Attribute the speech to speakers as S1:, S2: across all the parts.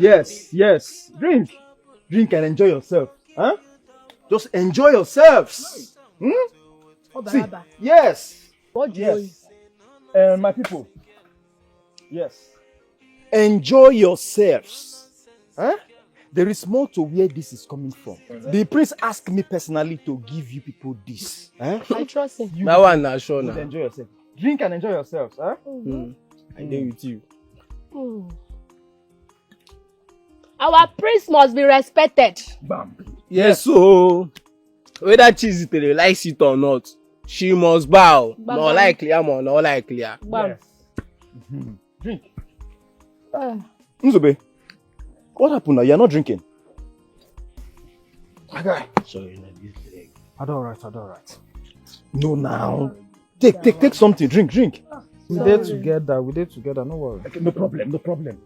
S1: Yes, yes. Drink. Drink and enjoy yourself. Huh? Just enjoy yourselves. See, yes.
S2: What
S1: yes. My people. Yes. Enjoy yourselves. Huh? There is more to where this is coming from. The prince asked me personally to give you people this. Huh?
S2: I trust him.
S3: That one not sure now.
S1: Enjoy yourself. Drink and enjoy yourselves. Huh?
S3: I deal with you.
S2: Our prince must be respected.
S1: Bam.
S3: Yes, so whether cheese it likes it or not, she must bow. No likely, I'm on, no likely.
S2: Bam.
S1: Yes. Drink. Nzube, what happened now? You're not drinking. Okay.
S3: Sorry, not this leg.
S1: I do alright. No, now. Take something. Drink.
S4: We did together, no worry.
S1: Okay, no problem.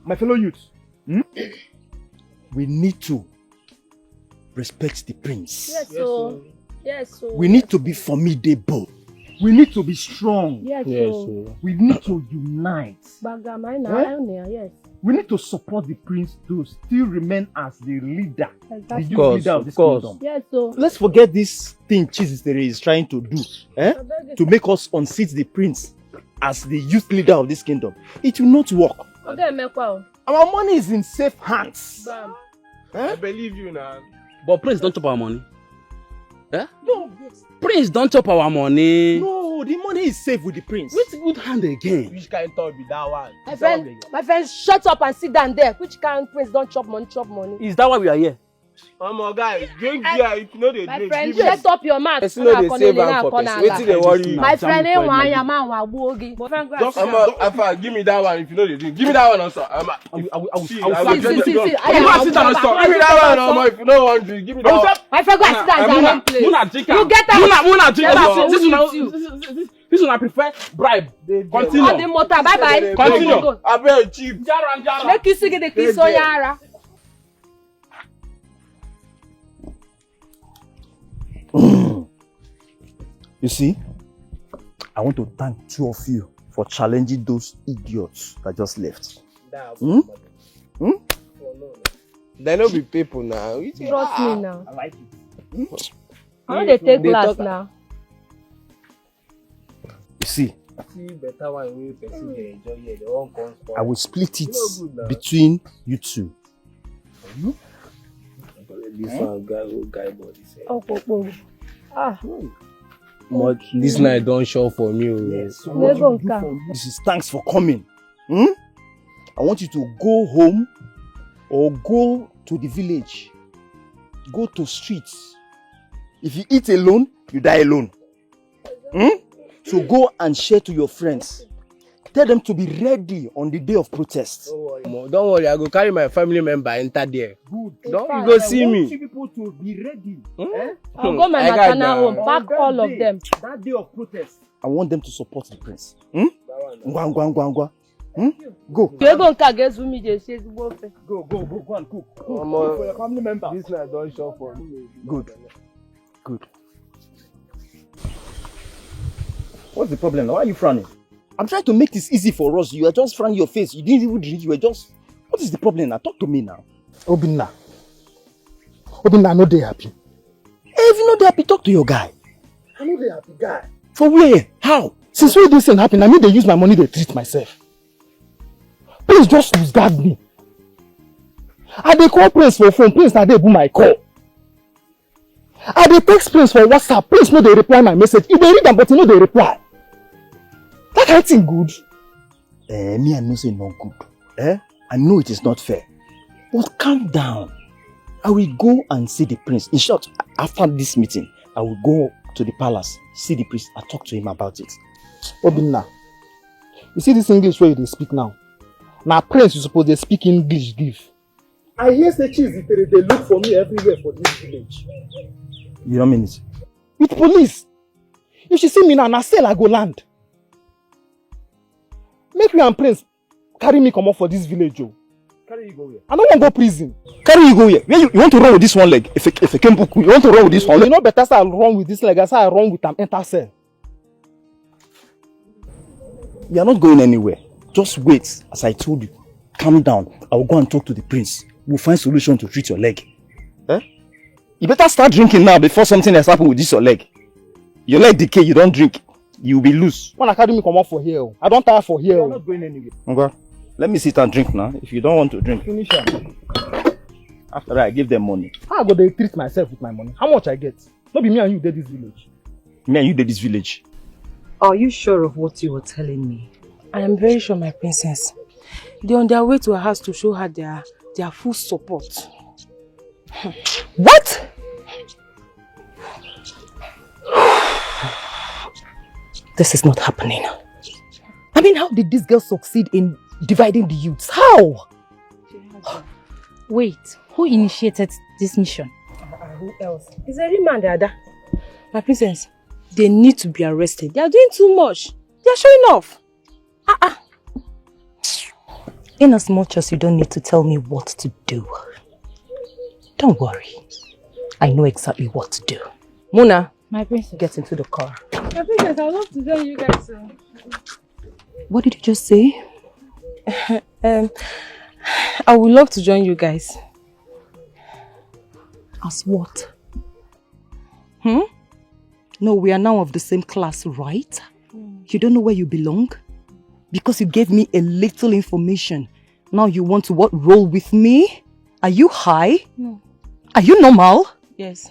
S1: My fellow youths, we need to respect the prince.
S2: Yes, so.
S1: We need to be formidable. We need to be strong.
S2: Yes,
S1: we need to unite.
S2: Yes.
S1: We need to support the prince to still remain as the leader, the youth leader of this kingdom.
S2: Yes, so.
S1: Let's forget this thing Chizistere is trying to do, to make us unseat the prince as the youth leader of this kingdom. It will not work. Our money is in safe hands.
S3: I believe you now. But Prince don't chop our money.
S1: No.
S3: Prince don't chop our money.
S1: No, the money is safe with the prince.
S3: Which good hand again?
S5: Which kind of talk be that one?
S2: My friend, shut up and sit down there. Which kind of prince don't chop money?
S3: Is that why we are here?
S5: Guys, drink beer if you know they
S2: my
S5: drink.
S2: friend, shut up your mouth.
S3: Person know they save am for person. Wetin dey worry you?
S2: My friend, give
S5: Give me that one if you know they drink. Give me that one also. I will sit down and stop. Give me that one also if you know one drink. Give me that one.
S2: My friend, go and sit down in place. You get out.
S3: This one I prefer bribe.
S2: Continue. On the motor, bye.
S3: Continue.
S5: I bet cheap.
S2: Make you see the kiss on Yara.
S1: You see, I want to thank two of you for challenging those idiots that just left.
S3: They no be people now.
S2: Trust me now.
S1: I like it.
S2: How do they take glass now?
S1: You see,
S5: better one wey person dey enjoy here. They won't come.
S1: I will split it between you two.
S3: This one guy body say.
S2: Oh.
S3: This night don't show for me.
S1: Yes. So what you do for me? This is thanks for coming. I want you to go home or go to the village. Go to streets. If you eat alone, you die alone. So go and share to your friends. Tell them to be ready on the day of protest.
S3: Don't worry, I go carry my family member enter there.
S1: Good.
S3: You go see me.
S1: I want you people to be ready.
S2: I'll go my maternal home, pack all of them.
S1: That day of protest, I want them to support the prince. Go. Go and cook. For your family member.
S5: This night don't show for me.
S1: Good. What's the problem? Why are you frowning? I'm trying to make this easy for us. You are just frowning your face. You didn't even drink. You were just... What is the problem now? Talk to me now.
S4: Obinna, I know they happy.
S1: If you know they happy, talk to your guy.
S4: I know they happy, guy.
S1: For where? How?
S4: Since when this thing happen, I mean they use my money to treat myself. Please just disregard me. I dey call Prince for phone. Prince na dey boom my call. I dey text Prince for WhatsApp. Prince no dey reply my message. He dey read am but he no dey reply. That kind of thing good?
S1: Me I know say not good. I know it is not fair. But calm down. I will go and see the prince. In short, after this meeting, I will go to the palace, see the priest, and talk to him about it.
S4: Obinna, you see this English where they speak now? Now prince, you suppose they speak English give. I hear say they look for me everywhere for this village.
S1: You don't mean it?
S4: With police. If she see me now, I say I go land. Make me and Prince carry me come up for this village, Joe.
S5: Carry you go here.
S4: I don't want to go prison.
S1: Carry you go here. Where you want to run with this one leg? If I came book, you want to run with this one leg?
S4: You know better say I run with this leg, I say I run with them enter cell.
S1: You are not going anywhere. Just wait, as I told you. calm down. I will go and talk to the prince. We'll find solution to treat your leg. Eh? You better start drinking now before something has happened with this your leg. Your leg decay, you don't drink. You will be loose.
S4: When I carry me come out for here, I don't tire for here.
S1: I'm not going anywhere. Okay. Let me sit and drink now. If you don't want to drink,
S4: Finish it.
S1: after that I give them money.
S4: How I go dey treat myself with my money? How much I get? Not be me and you did this village.
S1: Me and you did this village.
S6: Are you sure of what you were telling me?
S2: I am very sure, my princess. They're on their way to her house to show her their full support.
S6: What? This is not happening. I mean, how did this girl succeed in dividing the youths? How?
S7: Wait, who initiated this mission?
S2: Who else? It's a remand, Ada. My princess, they need to be arrested. They are doing too much. They are showing off.
S6: In as much as you don't need to tell me what to do. Don't worry. I know exactly what to do. Muna,
S7: My princess.
S6: get into the car.
S2: My princess, I would love to join you guys.
S6: What did you just say?
S2: I would love to join you guys.
S6: As what? No, we are now of the same class, right? You don't know where you belong? Because you gave me a little information. Now you want to what, roll with me? Are you high?
S2: No.
S6: Are you normal?
S2: Yes.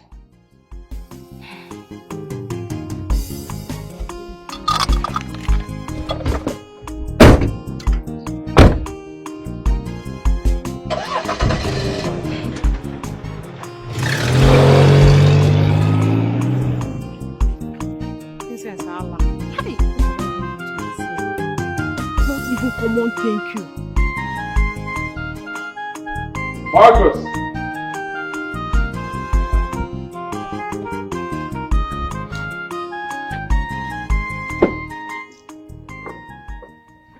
S6: Come on, thank you.
S5: Marcus!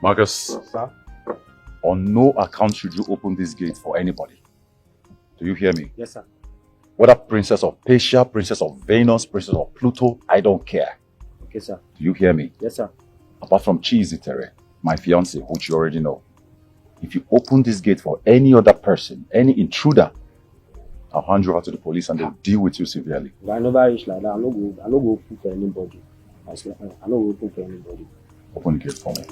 S8: Marcus, sir? On no account should you open this gate for anybody. Do you hear me?
S1: Yes, sir.
S8: Whether Princess of Persia, Princess of Venus, Princess of Pluto, I don't care.
S1: Okay, sir.
S8: Do you hear me?
S1: Yes, sir.
S8: Apart from Chizitere, my fiance, which you already know. If you open this gate for any other person, any intruder, I'll hand you over to the police and they'll deal with you severely.
S1: I never reach like that. I don't go open for anybody. I don't go open for anybody.
S8: Open the gate for me.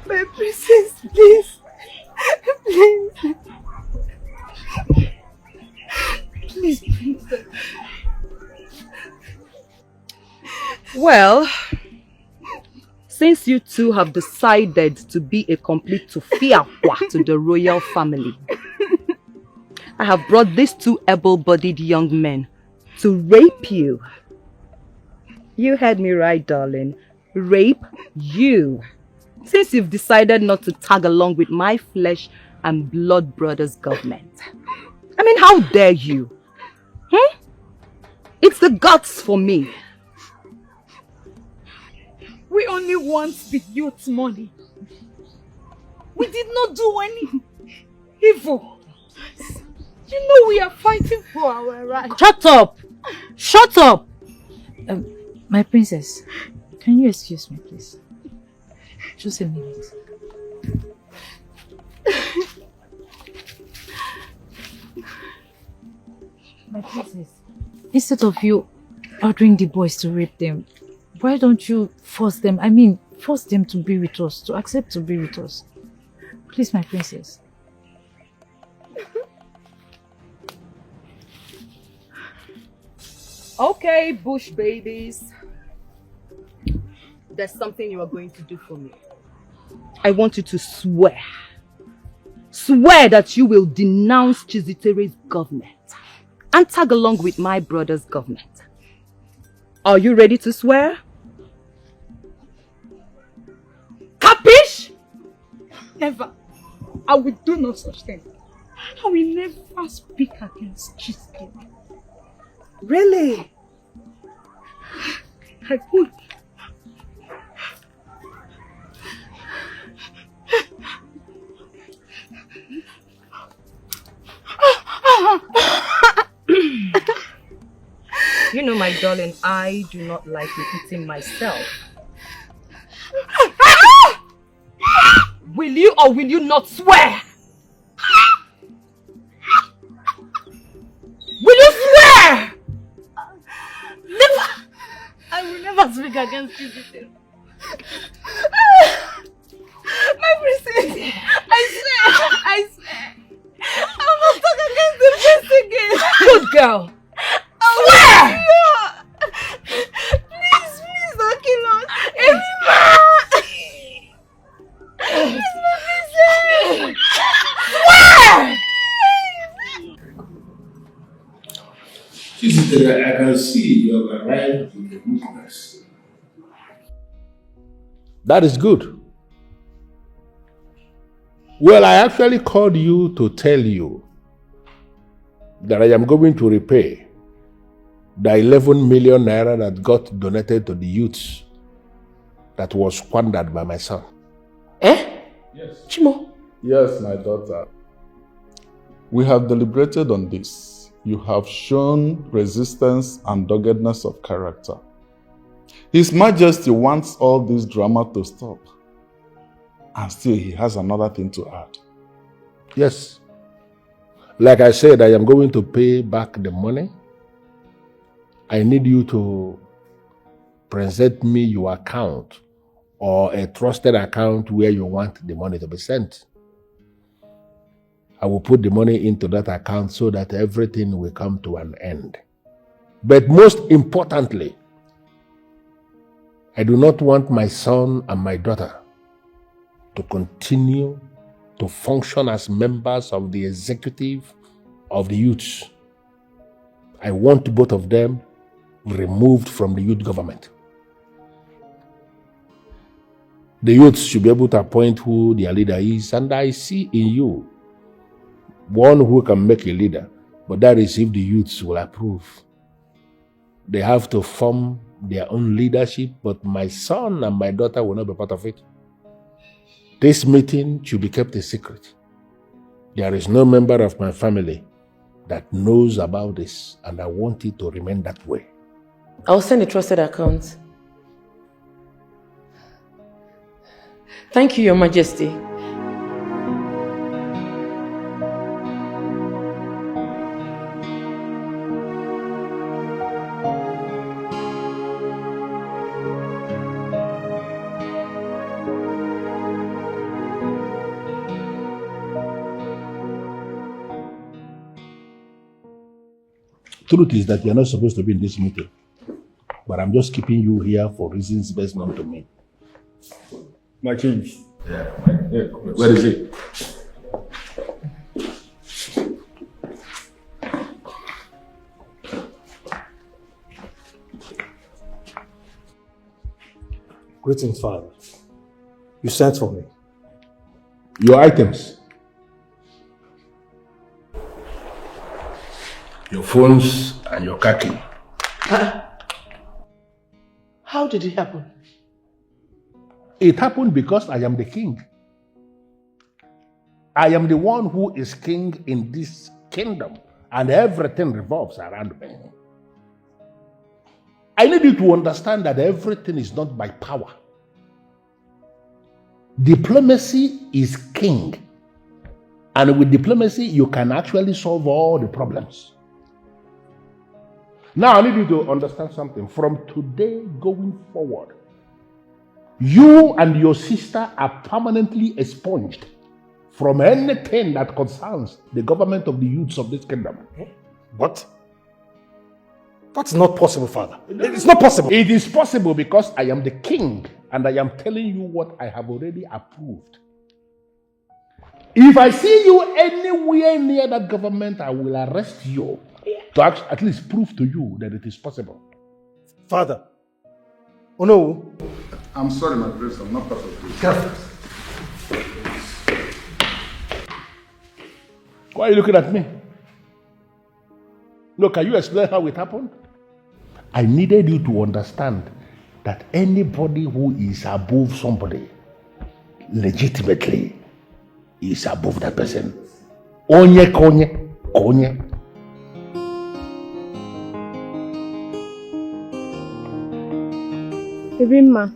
S2: My princess, please. Please. Please, princess.
S6: Well, since you two have decided to be a complete tufiakwa to the royal family, I have brought these two able-bodied young men to rape you. You heard me right, darling. Rape you. Since you've decided not to tag along with my flesh and blood brothers' government. I mean, how dare you? It's the guts for me.
S7: We only want the youth's money. We did not do any evil. You know we are fighting for our rights.
S6: Shut up! Shut up!
S7: My princess, can you excuse me, please? Just a minute. My princess, instead of you ordering the boys to rape them, why don't you force them? I mean, force them to be with us, to accept to be with us. Please, my princess.
S6: Okay, bush babies. There's something you are going to do for me. I want you to swear. Swear that you will denounce Chizitere's government and tag along with my brother's government. Are you ready to swear? Capish?
S7: Never. I will do no such thing. I will never speak against Chizitere.
S6: Really?
S7: I won't.
S6: You know, my darling, I do not like repeating myself. Will you or will you not swear? Will you swear?
S7: Never! I will never speak against Chizitere. My princess, I swear. I will not talk against the prince again.
S6: Good girl.
S7: Swear! Please don't kill us. Emima! Please, my princess! Swear!
S9: Chizitere, I can see you have arrived in the weakness.
S10: That is good. Well, I actually called you to tell you that I am going to repay the 11 million naira that got donated to the youths that was squandered by my son.
S11: Eh?
S10: Yes.
S11: Chimo?
S12: Yes, my daughter. We have deliberated on this. You have shown resistance and doggedness of character. His Majesty wants all this drama to stop. And still he has another thing to add.
S10: Yes. Like I said, I am going to pay back the money. I need you to present me your account or a trusted account where you want the money to be sent. I will put the money into that account so that everything will come to an end. But most importantly, I do not want my son and my daughter to continue to function as members of the executive of the youths. I want both of them removed from the youth government. The youths should be able to appoint who their leader is, and I see in you one who can make a leader, but that is if the youths will approve. They have to form their own leadership, but my son and my daughter will not be part of it. This meeting should be kept a secret. There is no member of my family that knows about this, and I want it to remain that way.
S11: I'll send a trusted account. Thank you, Your Majesty.
S10: Truth is that you're not supposed to be in this meeting, but I'm just keeping you here for reasons best known to me.
S12: My king.
S10: Yeah. Where is he?
S4: Greetings, Father. You sent for me.
S10: Your items. Your phones and your car key.
S11: How did it happen?
S10: It happened because I am the king. I am the one who is king in this kingdom, and everything revolves around me. I need you to understand that everything is not by power. Diplomacy is king. And with diplomacy, you can actually solve all the problems. Now, I need you to understand something. From today going forward, you and your sister are permanently expunged from anything that concerns the government of the youths of this kingdom.
S4: What? That's not possible, Father. It's not possible.
S10: It is possible because I am the king And I am telling you what I have already approved. If I see you anywhere near that government, I will arrest you to at least prove to you that it is possible.
S1: Father. Oh no.
S12: I'm sorry, my prince. I'm not part of this.
S10: Why are you looking at me? No, can you explain how it happened? I needed you to understand that anybody who is above somebody legitimately is above that person. Onye konye, konye.
S2: Baby ma,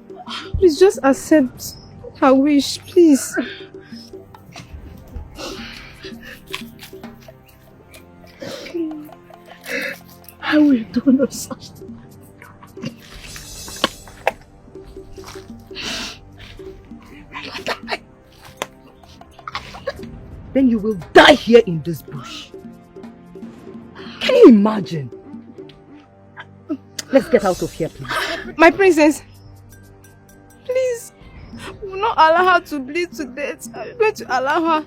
S2: please just accept her wish, please.
S11: I will do no such thing.
S6: Then you will die here in this bush. Can you imagine? Let's get out of here, please.
S2: My princess, please, we will not allow her to bleed to death. I'm going to allow her.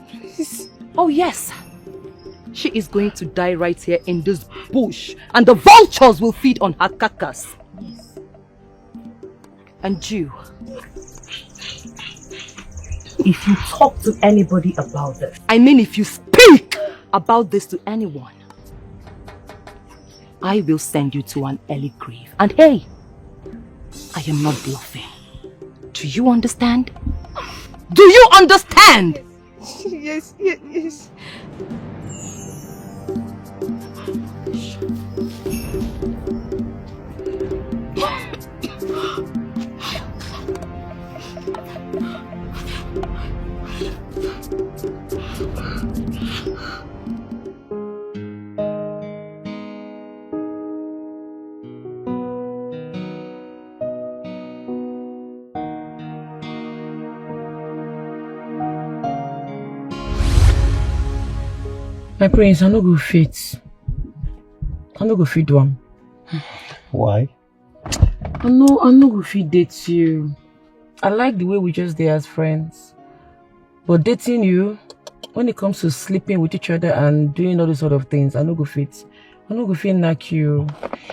S2: Please.
S6: Oh yes. She is going to die right here in this bush, and the vultures will feed on her carcass. Yes. And you, if you talk to anybody about this, I mean if you speak about this to anyone, I will send you to an early grave. And hey, I am not bluffing. Do you understand? Do you understand?
S2: Yes, yes, yes.
S11: My prince, I no go fit. I no go fit do am.
S1: Why?
S11: I no go fit date you. I like the way we just there as friends. But dating you, when it comes to sleeping with each other and doing all these sort of things, I no go fit. I no go fit knack you.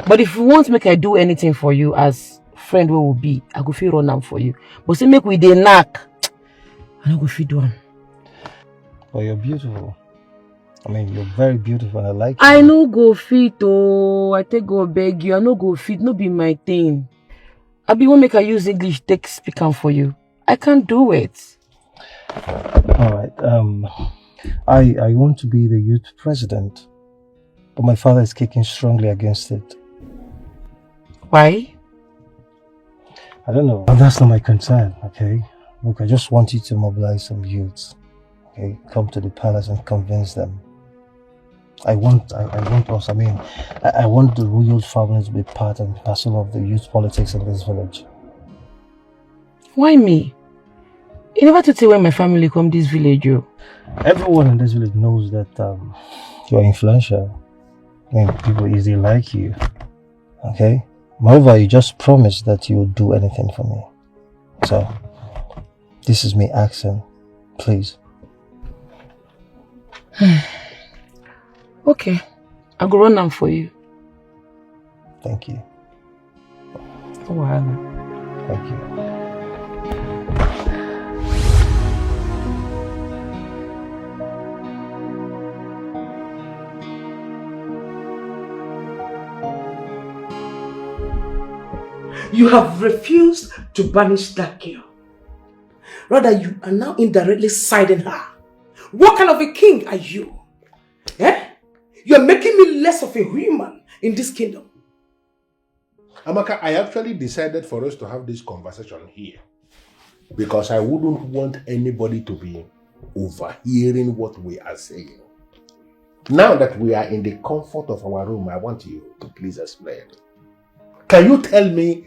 S11: But if you want to make I do anything for you as friend where we be, I go fit run am for you. But say make we dey knack, I no go fit do am.
S1: But you're beautiful. I mean, you're very beautiful and I like you.
S11: I no go fit, oh. I take go beg you. I no go fit. No be my thing. I be won't make I use English take speak am for you. I can't do it.
S1: Alright, I want to be the youth president, but my father is kicking strongly against it.
S11: Why?
S1: I don't know. That's not my concern, okay? Look, I just want you to mobilize some youths, okay? Come to the palace and convince them. I want us, I want the royal family to be part and parcel of the youth politics in this village.
S11: Why me? You never to tell when my family come this village, you.
S1: Everyone in this village knows that you're influential. I mean, people easily like you, okay? Moreover, you just promised that you would do anything for me. So, this is me asking, please.
S11: Okay, I'll go run them for you.
S1: Thank you.
S11: Oh, wow.
S1: Thank you.
S13: You have refused to banish that girl. Rather, you are now indirectly siding her. What kind of a king are you? Eh? You are making me less of a human in this kingdom.
S10: Amaka, I actually decided for us to have this conversation here because I wouldn't want anybody to be overhearing what we are saying. Now that we are in the comfort of our room, I want you to please explain. Can you tell me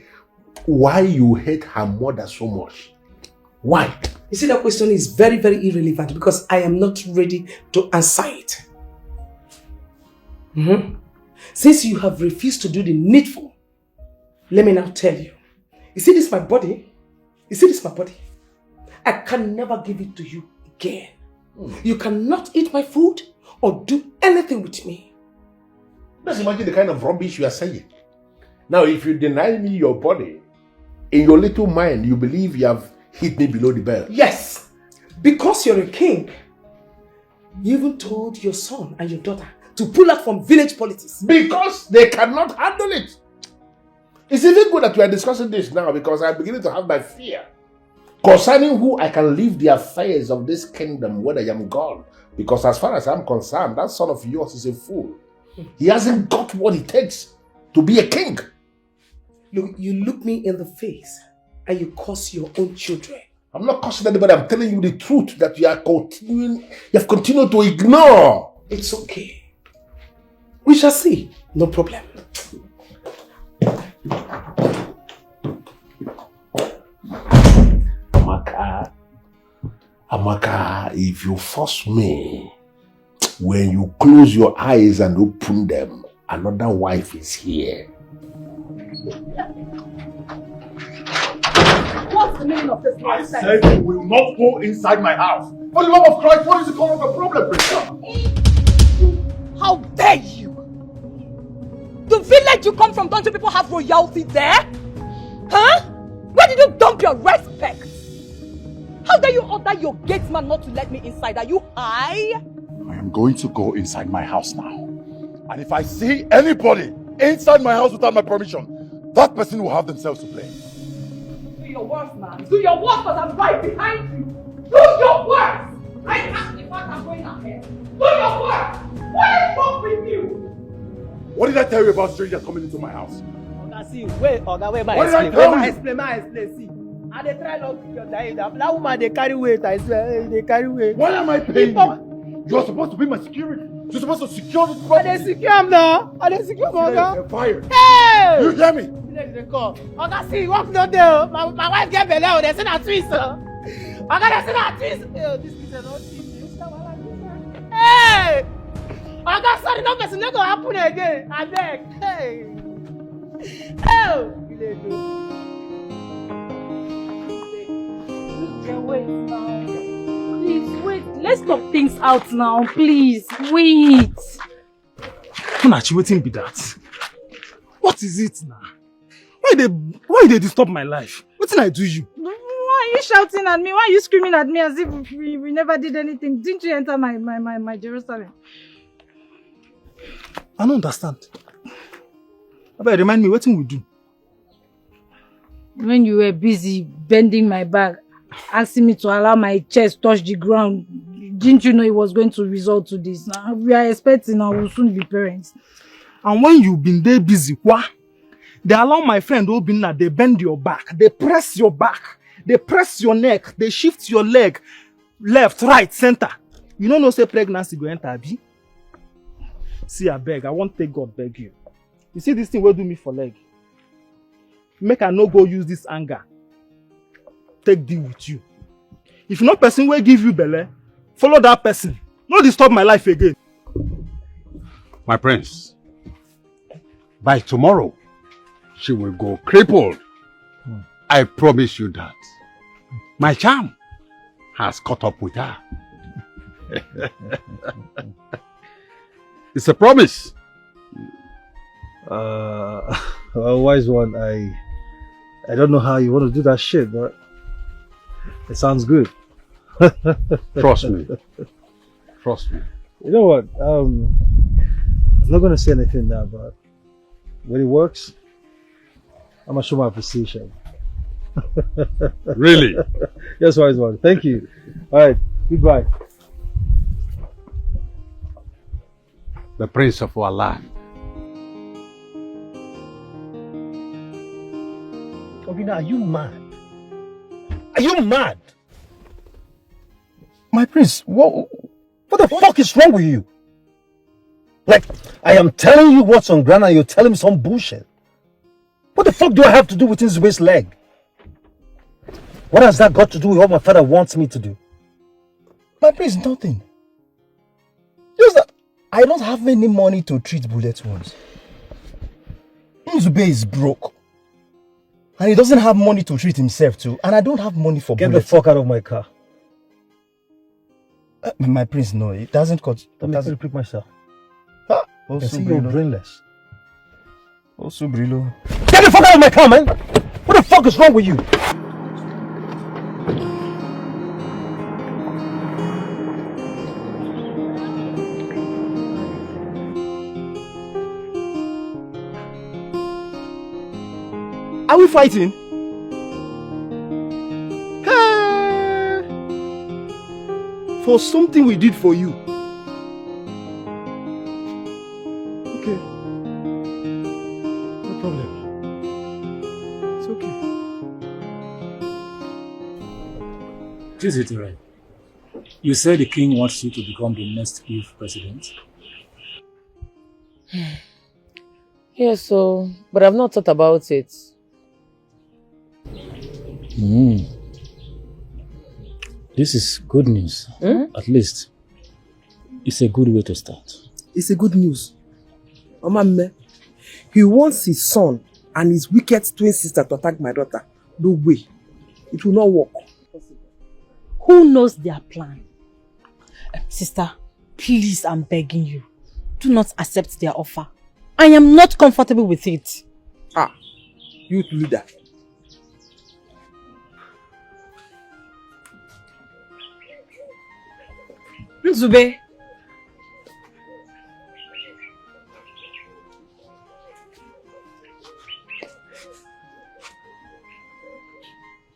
S10: why you hate her mother so much? Why?
S13: You see, that question is very, very irrelevant because I am not ready to answer it. Since you have refused to do the needful, let me now tell you. You see this my body? You see this, my body? I can never give it to you again. You cannot eat my food or do anything with me.
S10: Just imagine the kind of rubbish you are saying. Now, if you deny me your body, in your little mind, you believe you have hit me below the belt.
S13: Yes, because you're a king. You even told your son and your daughter to pull out from village politics.
S10: Because they cannot handle it. It's even good that we are discussing this now because I'm beginning to have my fear concerning who I can leave the affairs of this kingdom when I am gone. Because as far as I'm concerned, that son of yours is a fool. He hasn't got what it takes to be a king.
S13: Look, you look me in the face and you curse your own children.
S10: I'm not cursing anybody. I'm telling you the truth that you have continued to ignore.
S13: It's okay. We shall see. No problem.
S10: Amaka, if you force me, when you close your eyes and open them, another wife is here.
S6: What's the meaning of this nonsense?
S8: I said you will not go inside my house. For the love of Christ, what is the cause of the problem, Princess?
S6: How dare you? The village you come from, don't you people have royalty there? Huh? Where did you dump your respect? How dare you order your gatesman not to let me inside? Are you high?
S8: I am going to go inside my house now. And if I see anybody inside my house without my permission, that person will have themselves to blame.
S6: Do your worst, man. Do your worst, because I'm right behind you. Do your worst. I have the fact I'm going ahead. Do your worst. What is wrong with you?
S8: What did I tell you about strangers coming into my house?
S3: Oga, see, wait, Oga, wait,
S8: What did I tell you?
S3: explain, see. And they try not to your dying. That woman, they carry weight, I swear, they carry weight.
S8: Why am I paying you? You're supposed to be my security. You're supposed to secure this property.
S3: And they secure him now. And they secure him, Oga.
S8: You're fired.
S3: Hey!
S8: You hear me?
S3: They call. Oga, see, work no there. My wife get belly, they send her twins, sir. Oga, they send her twins. Hey, this is not twins. Hey! Oga, sorry, no person, not gonna happen again. I beg. Hey! Oh!
S7: Wait now. Please, wait. Let's talk things out now, please. Wait.
S4: Munachi, wetin be that? What is it now? Why they disturb my life? Wetin I do you?
S7: Why are you shouting at me? Why are you screaming at me as if we never did anything? Didn't you enter my Jerusalem?
S4: I don't understand. Abeg, remind me, wetin we do?
S7: When you were busy bending my back, asking me to allow my chest touch the ground, didn't you know it was going to result to this? Now, we are expecting and we'll soon be parents.
S4: And when you been there busy, what? They allow my friend Obinna, they bend your back, they press your back, they press your neck, they shift your leg, left, right, center. You don't know say pregnancy go enter, abi? See, I beg, I won't take God beg you. You see this thing will do me for leg. Make I no go use this anger. Take deal with you. If no person will give you belle, follow that person. No disturb my life again.
S14: My prince, by tomorrow, she will go crippled. I promise you that. My charm has caught up with her. It's a promise.
S15: Well, wise one, I don't know how you want to do that shit, but it sounds good.
S14: Trust me. Trust me.
S15: You know what? I'm not gonna say anything now, but when it works, I'm gonna show my appreciation.
S14: Really?
S15: Yes, wise one. Thank you. All right. Goodbye.
S14: The prince of our land.
S1: Obina, are you mad? Are you mad? My prince, what the fuck is wrong with you? Like, I am telling you what's on ground and you're telling me some bullshit. What the fuck do I have to do with his waist leg? What has that got to do with what my father wants me to do? My prince, nothing. Just that I don't have any money to treat bullet wounds. Nzube is broke. And he doesn't have money to treat himself too. And I don't have money for
S15: Get
S1: bullets.
S15: the fuck out of my car.
S1: My prince, no, it doesn't cut.
S15: Let me repeat myself.
S1: Huh?
S15: I see you're brainless.
S1: Also, Brillo.
S15: Get the fuck out of my car, man! What the fuck is wrong with you?
S1: Are we fighting? For something we did for you.
S15: Okay. No problem. It's okay.
S16: This is it, right? You said the king wants you to become the next youth president.
S11: Yes, but I've not thought about it.
S16: This is good news. At least, it's a good way to start.
S13: It's a good news. Omame, he wants his son and his wicked twin sister to attack my daughter. No way. It will not work.
S2: Who knows their plan? Sister, please, I'm begging you. Do not accept their offer. I am not comfortable with it.
S13: Youth leader.
S2: Nzube.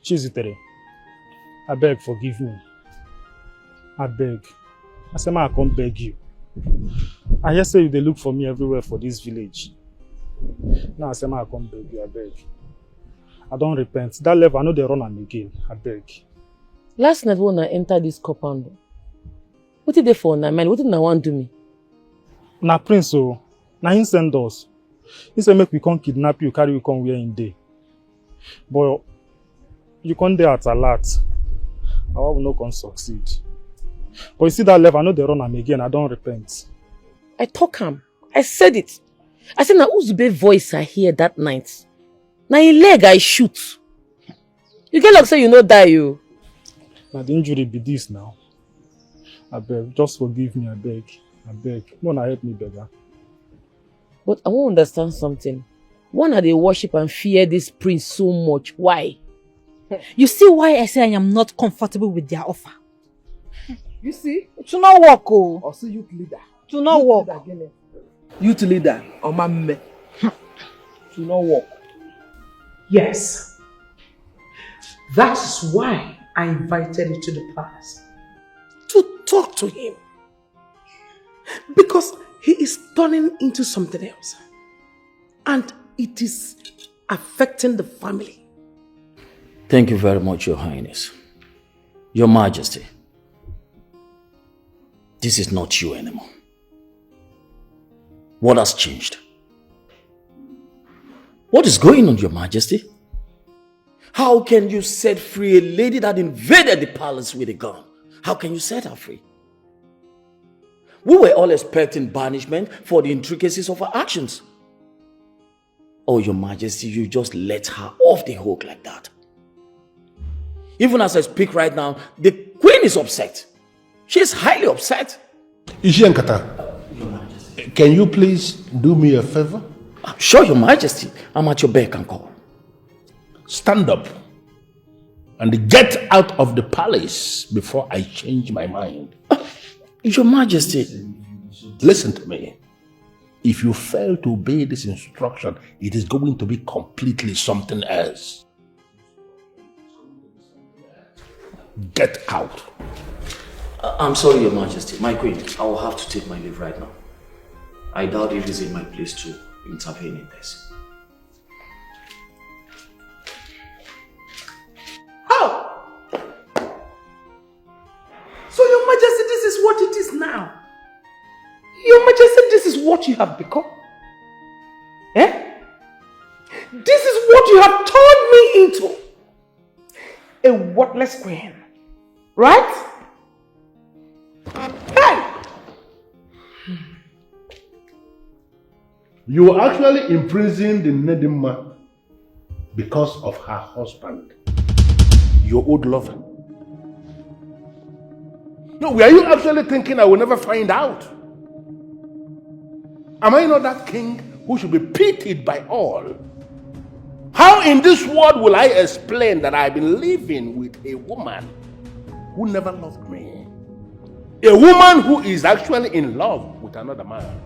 S16: Chizitere, I beg, forgive me. I beg. I say, I can't beg you. I hear say they look for me everywhere for this village. Now I say, I can't beg you, I beg. I don't repent. That level, I know they run am again. I beg.
S11: Last night when I entered this compound, what did they for now, man? What did I want to do me?
S16: Na prince, so na him send us. He said make we come kidnap you, carry you come where in day. But you come there at a lot. I will not come succeed. But you see that level, I know they run am again. I don't repent.
S11: I talk him. I said it. I said na Uzube voice I hear that night. Na his leg I shoot. You get like say you no die you.
S16: Now the injury be this now. I beg, just forgive me, I beg. I beg. Wanna help me, beggar.
S11: But I won't understand something. Why are they worship and fear this prince so much? Why?
S2: You see why I say I am not comfortable with their offer?
S13: You see?
S2: It will not work, oh.
S13: Also youth leader.
S2: It will not work.
S13: Youth leader, Omame. It will not work. Yes. That's why I invited you to the palace. To talk to him. Because he is turning into something else. And it is affecting the family.
S17: Thank you very much, Your Highness. Your Majesty. This is not you anymore. What has changed? What is going on, Your Majesty? How can you set free a lady that invaded the palace with a gun? How can you set her free? We were all expecting banishment for the intricacies of her actions. Oh, Your Majesty, you just let her off the hook like that. Even as I speak right now, the Queen is upset. She is highly upset.
S10: Ishiankata, can you please do me a favor?
S17: Sure, Your Majesty. I'm at your beck and call.
S10: Stand up and get out of the palace before I change my mind.
S17: Your Majesty.
S10: Listen to me. If you fail to obey this instruction, it is going to be completely something else. Get out.
S17: I'm sorry, Your Majesty. My Queen, I will have to take my leave right now. I doubt it is in my place to intervene in this.
S13: How? So, Your Majesty, this is what it is now. Your Majesty, this is what you have become. Eh? This is what you have turned me into. A worthless queen. Right? Hey!
S10: You actually imprisoned the Nedima because of her husband, your old lover. No, were you actually thinking I will never find out? Am I not that king who should be pitied by all? How in this world will I explain that I've been living with a woman who never loved me? A woman who is actually in love with another man.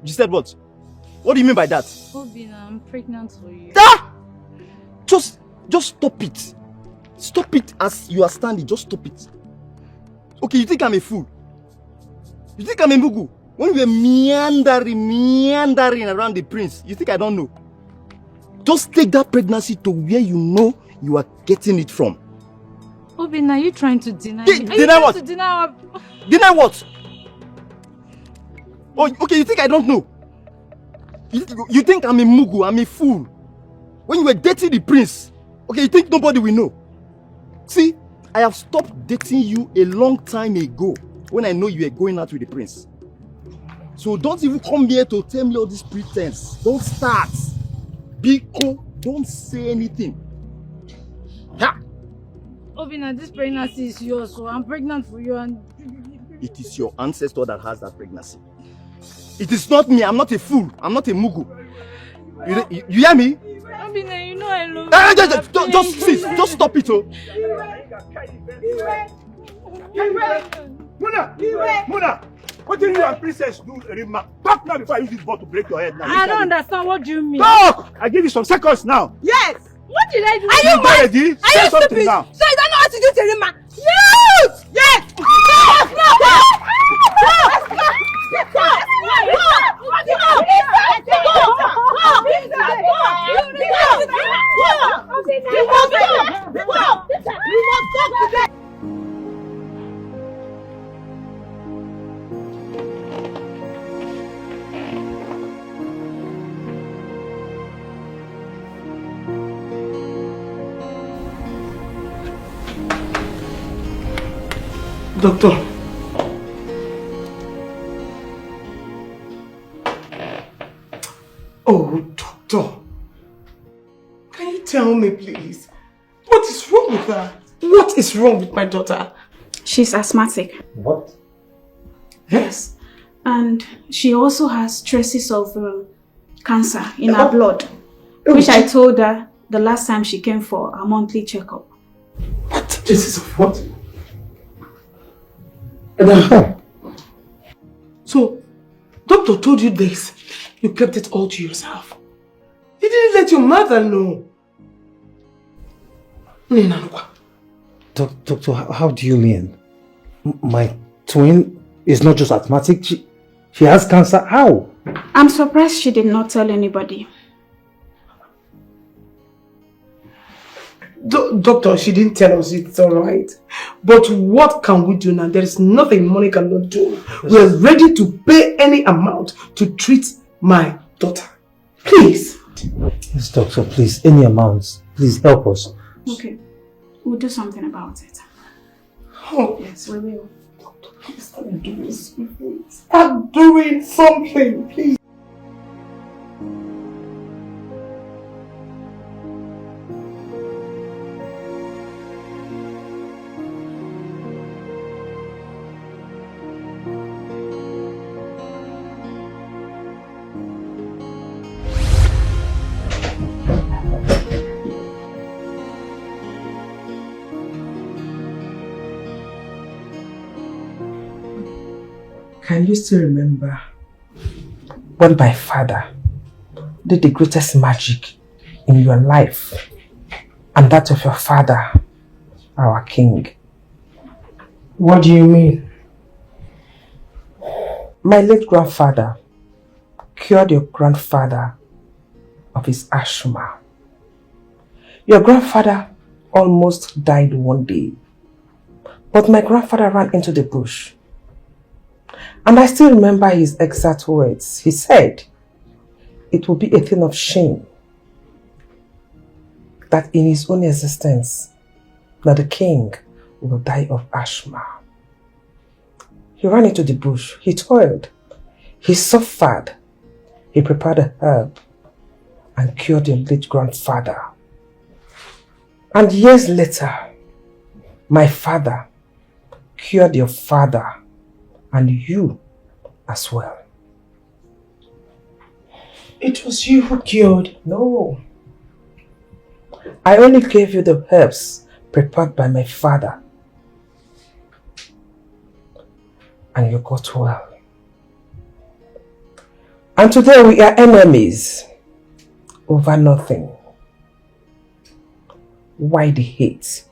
S1: You said what? What do you mean by that?
S7: Obina, I'm pregnant for you.
S1: Ah! Just stop it. Stop it as you are standing. Just stop it. Okay, you think I'm a fool? You think I'm a mugu? When we were meandering around the prince, you think I don't know? Just take that pregnancy to where you know you are getting it from.
S7: Obina, are you trying to deny me?
S1: Deny what? Deny what? Oh, okay, you think I don't know? You think I'm a mugu, I'm a fool? When you were dating the prince, okay, you think nobody will know? See, I have stopped dating you a long time ago when I know you were going out with the prince. So don't even come here to tell me all this pretense. Don't start. Biko, don't say anything. Ha!
S7: Obina, this pregnancy is yours, so I'm pregnant for you and...
S1: It is your ancestor that has that pregnancy. It is not me. I'm not a fool. I'm not a mugu. You hear me?
S7: Obina, you know I love you.
S1: Just stop it, oh.
S18: Muna! What did you and princess do, Rima? Talk now before I use this ball to break your head now.
S7: I don't understand. What do you mean?
S18: Talk! I give you some seconds now.
S3: Yes!
S7: What did I do?
S3: Are you mad? Are you stupid?
S18: Now.
S3: So you don't know how to do Terima? Yes! Yes!
S13: Doctor. Oh, doctor. Can you tell me, please? What is wrong with her? What is wrong with my daughter?
S19: She's asthmatic.
S15: What?
S13: Yes.
S19: And she also has traces of cancer in her blood, which I told her the last time she came for a monthly checkup.
S13: What? Traces of what? So, doctor told you this. You kept it all to yourself. You didn't let your mother know.
S15: Doctor, how do you mean? My twin is not just asthmatic, she has cancer. How?
S19: I'm surprised she did not tell anybody.
S13: Doctor, she didn't tell us, it's alright. But what can we do now? There is nothing money cannot do. We're ready to pay any amount to treat my daughter. Please.
S15: Yes, doctor, please, any amounts. Please help us.
S19: Okay. We'll do something about it.
S13: Oh,
S19: Yes, we will.
S13: Start doing something. Start doing something, please. Can you still remember when my father did the greatest magic in your life and that of your father, our king? What do you mean? My late grandfather cured your grandfather of his asthma. Your grandfather almost died one day, but my grandfather ran into the bush. And I still remember his exact words. He said, it will be a thing of shame that in his own existence, that the king will die of asthma. He ran into the bush. He toiled. He suffered. He prepared a herb and cured your late grandfather. And years later, my father cured your father and you as well.
S11: It was you who cured.
S13: No. I only gave you the herbs prepared by my father. And you got well. And today we are enemies over nothing. Why the hate?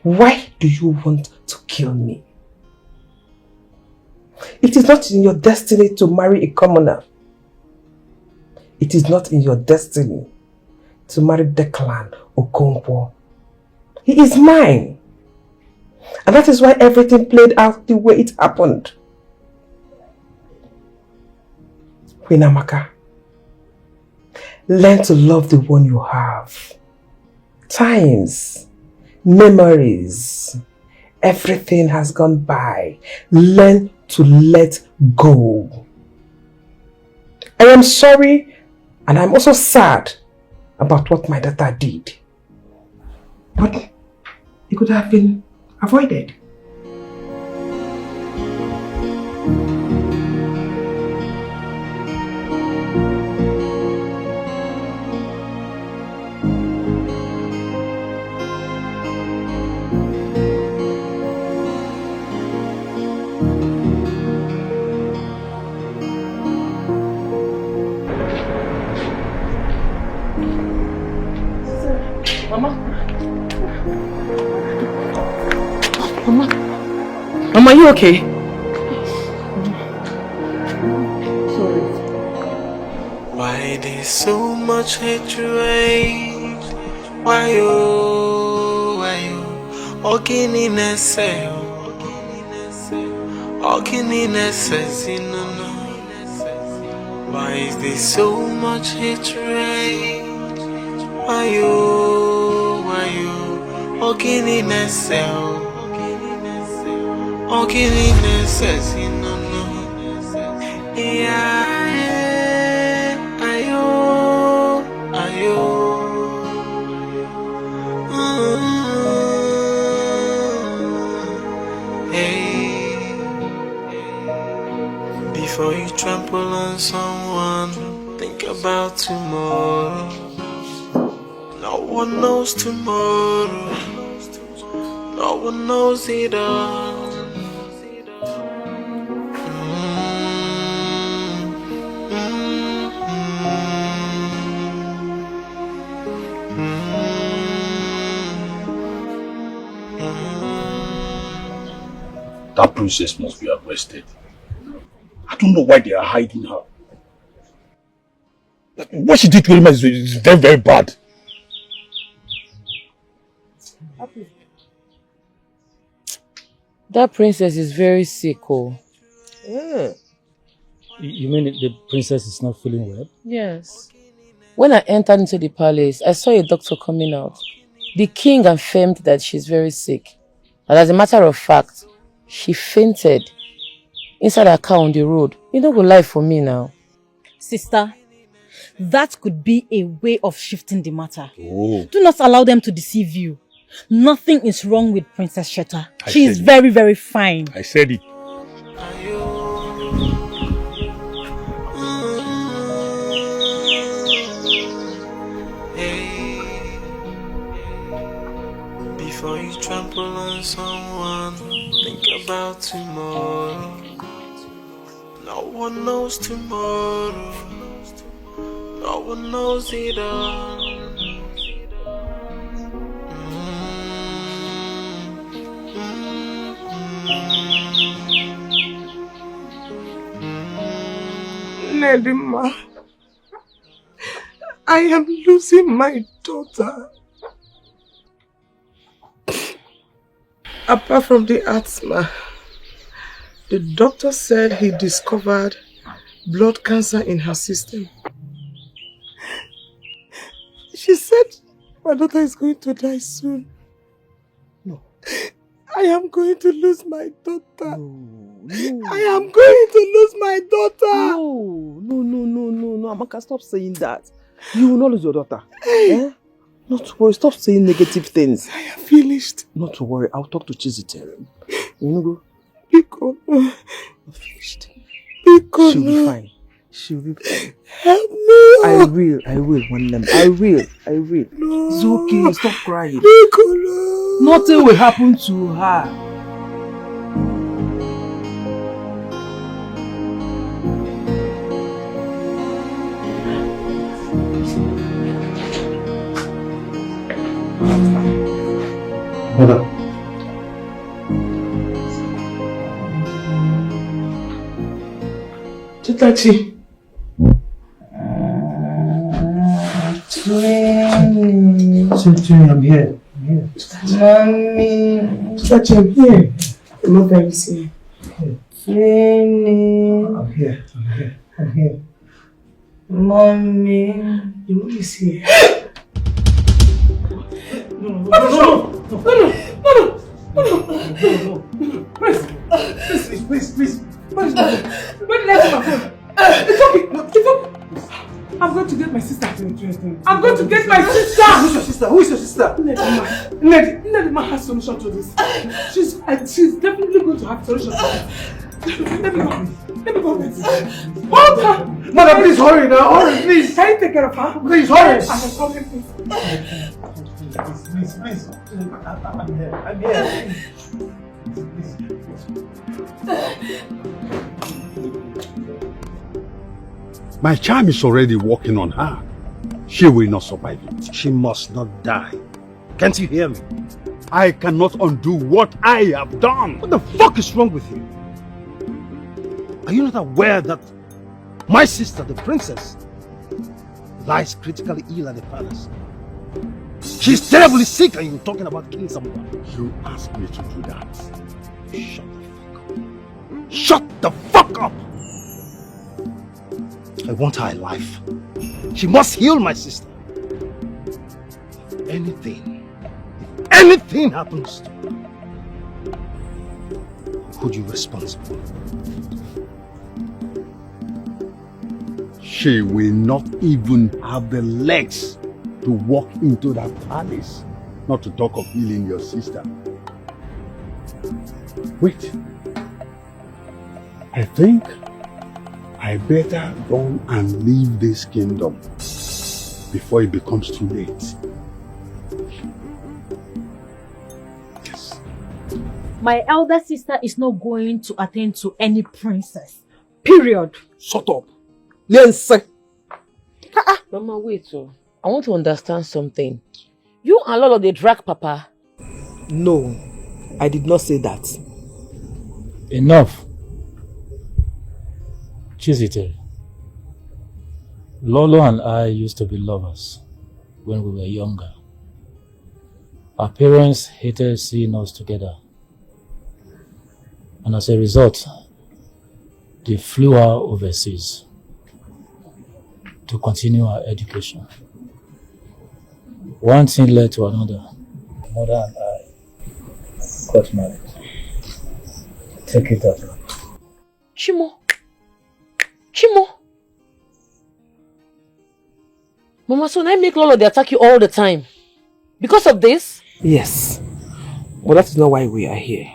S13: Why do you want to kill me? It is not in your destiny to marry a commoner. It is not in your destiny to marry Declan or Okonkwo. He is mine. And that is why everything played out the way it happened. Queen Amaka, learn to love the one you have. Times, memories, everything has gone by. Learn to let go. I am sorry and I'm also sad about what my daughter did. But it could have been avoided.
S11: Mama, are you okay?
S13: Sorry.
S20: Why there's so much hatred? Why you? Okininese, no. Why is there so much hatred? Why you? Okininese. No. Yeah, ayo. Hey. Before you trample on someone, think about tomorrow. No one knows tomorrow. No one knows it all.
S1: That princess must be arrested. I don't know why they are hiding her. What she did to him is very, very bad.
S11: That princess is very sick, oh.
S13: Yeah.
S15: You mean the princess is not feeling well?
S11: Yes. When I entered into the palace, I saw a doctor coming out. The king affirmed that she's very sick. And as a matter of fact, she fainted inside her car on the road. You don't go lie for me now.
S2: Sister, that could be a way of shifting the matter.
S14: Oh.
S2: Do not allow them to deceive you. Nothing is wrong with Princess Shetta. She is very, very fine.
S14: I said it.
S20: Before you trample on someone, think about tomorrow. No one knows tomorrow. No one knows it all.
S13: Nedima, I am losing my daughter. Apart from the asthma, the doctor said he discovered blood cancer in her system. She said my daughter is going to die soon. No. I am going to lose my daughter. No. I am going to lose my daughter.
S3: No, Amaka, stop saying that. You will not lose your daughter. Eh? Not to worry, stop saying negative things.
S13: I am finished.
S3: Not to worry, I'll talk to Chizzy. You know, go.
S13: Because
S3: I'm finished.
S13: Because
S3: she'll be fine. She'll be fine.
S13: Help me.
S3: I will, one name. I will.
S13: No.
S3: It's okay, stop crying.
S13: Because
S3: nothing will happen to her.
S15: Mother.
S13: Titachi.
S15: Titachi, I'm here.
S13: Mommy. Titachi, I'm here. The mother is here.
S15: I'm here.
S13: Mommy. Your mom is here. No. Please. Where did I put my phone? It's okay. I'm going to get my sister. I'm going to get my sister.
S3: Who is your sister?
S13: Nedima has solution to this. She's definitely going to have solution to this. Let me go with her. Hold her.
S3: Mother, please hurry now. Hurry, please.
S13: Can you take care of her?
S3: Please hurry.
S13: I can call him, please.
S15: Please. I'm here. Please.
S14: My charm is already working on her. She will not survive it.
S1: She must not die. Can't you hear me?
S14: I cannot undo what I have done.
S1: What the fuck is wrong with you? Are you not aware that my sister, the princess, lies critically ill at the palace? She's terribly sick and you're talking about killing someone.
S14: You asked me to do that.
S1: Shut the fuck up! I want her alive. She must heal my sister. If anything happens to her, I'll hold you responsible.
S14: She will not even have the legs to walk into that palace, not to talk of healing your sister. Wait. I think I better run and leave this kingdom before it becomes too late. Yes.
S2: My elder sister is not going to attend to any princess. Period.
S3: Shut up. Yes.
S11: Mama, wait. I want to understand something. You and Lolo, they drag Papa.
S3: No, I did not say that.
S15: Enough. Chizzy, Lolo and I used to be lovers when we were younger. Our parents hated seeing us together. And as a result, they flew her overseas to continue her education. One thing led to another. mother and I got married. Take it up.
S11: Chimo. Mama, so I make Lolo they attack you all the time. Because of this? Yes. But that is not why we are here.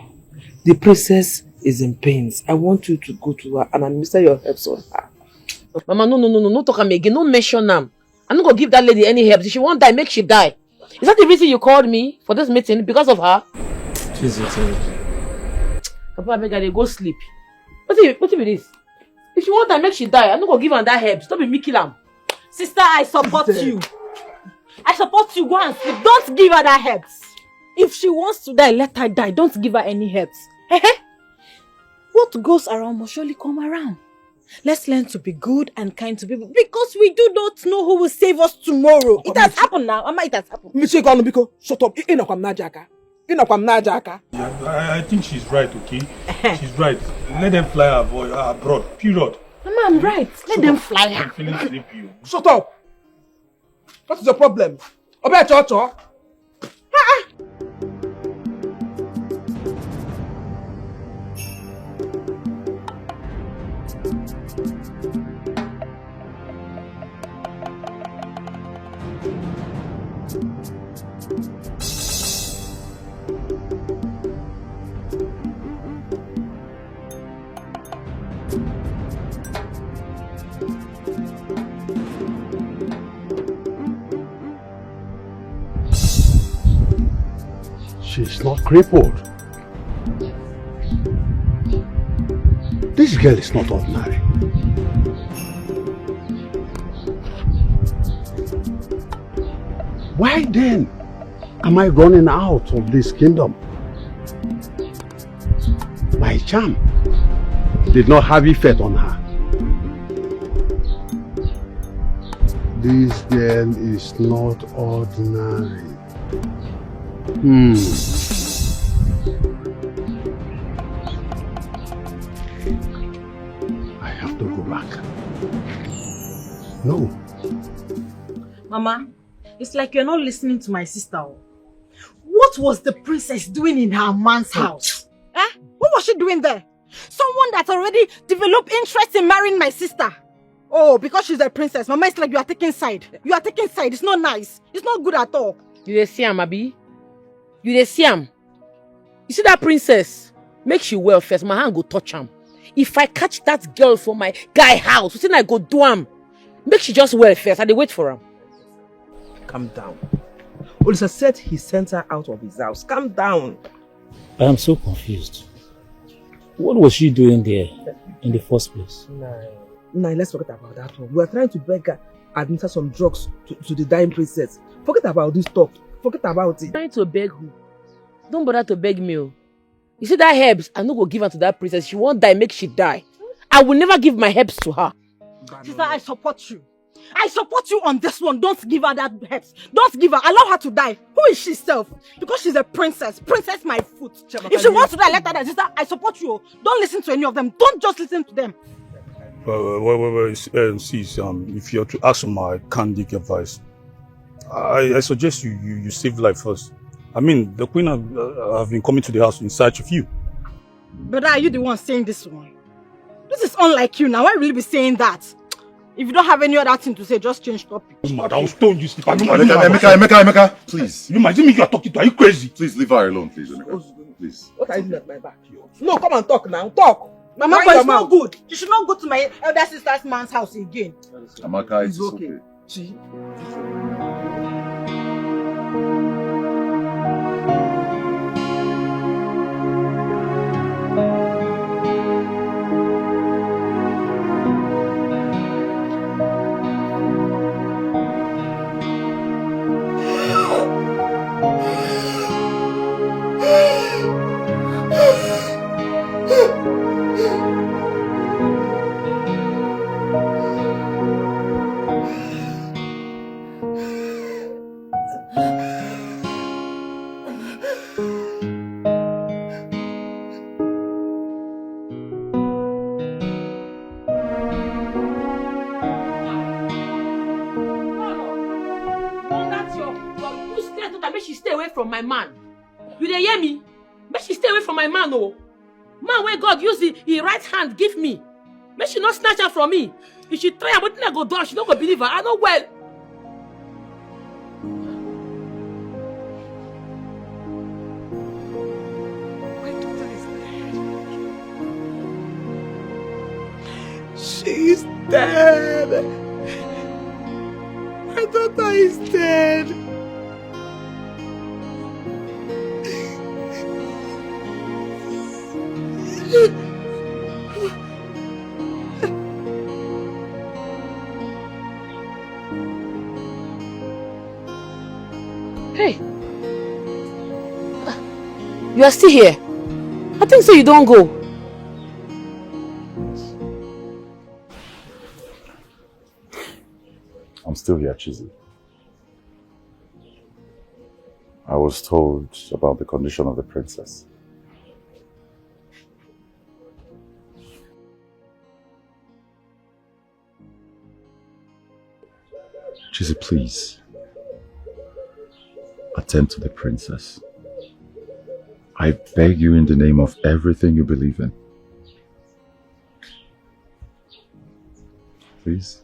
S11: The princess is in pains. I want you to go to her and administer your herbs on her. Mama, no talk am again. No mention them. I'm not going to give that lady any herbs. If she won't die, make she die. Is that the reason you called me for this meeting? Because of her?
S15: Jesus.
S11: Papa, I beg her, go sleep. What if this? If she won't die, make she die. I'm not going to give her that herbs. Don't be me kill am.
S2: Sister, I support you. I support you. Go and sleep. Don't give her that herbs. If she wants to die, let her die. Don't give her any herbs. What goes around must surely come around. Let's learn to be good and kind to people because we do not know who will save us tomorrow. It has happened now. Mama, it has happened.
S13: Mr. Economico, shut up.
S16: Yeah, I think she's right, okay? She's right. Let them fly abroad, period.
S2: Mama, I'm right. Let them fly her.
S16: I'm feeling sleepy.
S13: Shut up. What is the problem? Obey, Tonto.
S14: She's not crippled. This girl is not ordinary. Why then am I running out of this kingdom? My charm did not have effect on her. This girl is not ordinary. I have to go back. No.
S2: Mama, it's like you're not listening to my sister. What was the princess doing in her man's house? What was she doing there? Someone that's already developed interest in marrying my sister. Oh, because she's a princess. Mama, it's like you are taking side. You are taking side. It's not nice. It's not good at all.
S11: You dey see am, Abi? You dey see am? You see that princess? Make she well first. My hand go touch am. If I catch that girl for my guy house, wetin I go do am? Make she just well first. I dey wait for am.
S13: Calm down. Olisa said he sent her out of his house. Calm down.
S15: I am so confused. What was she doing there in the first place?
S13: Nah, let's forget about that one. We are trying to beg her administer some drugs to the dying princess. Forget about this talk. Forget about it.
S11: Trying to beg who? Don't bother to beg me. You see that herbs? I'm not going to give her to that princess. She won't die, make she die. I will never give my herbs to her.
S2: Sister, I support you. I support you on this one. Don't give her that herbs. Don't give her. Allow her to die. Who is she self? Because she's a princess. Princess my foot. If she wants to die, let her die. Sister, I support you. Don't listen to any of them. Don't just listen to them.
S16: See, if you're to ask for my candid advice, I suggest you save life first. I mean, the queen have been coming to the house in search of you.
S2: But are you the one saying this one? This is unlike you now. Why will you be saying that? If you don't have any other thing to say, just change topic.
S16: I will stone you.
S8: Emeka, please.
S16: You imagine me you are talking to her? Are you crazy?
S8: Please leave her alone, please, Emeka. Please.
S13: What are you doing at my back? No, come and talk now. Talk.
S2: Mama, but it's not good. You should not go to my elder sister's man's house again.
S8: Amaka, it's okay.
S13: See?
S11: she stay away from my man. You dey hear me? Make she stay away from my man, oh. Man where God use the right hand give me. Make she not snatch her from me. If she try her, but I go down, she don't go believe her. I know well.
S20: My daughter is dead. She's dead. My daughter is dead.
S11: Hey. You are still here. I think so you don't go.
S8: I'm still here, Chizzy. I was told about the condition of the princess. Chizzy, please. Attend to the princess. I beg you in the name of everything you believe in. Please.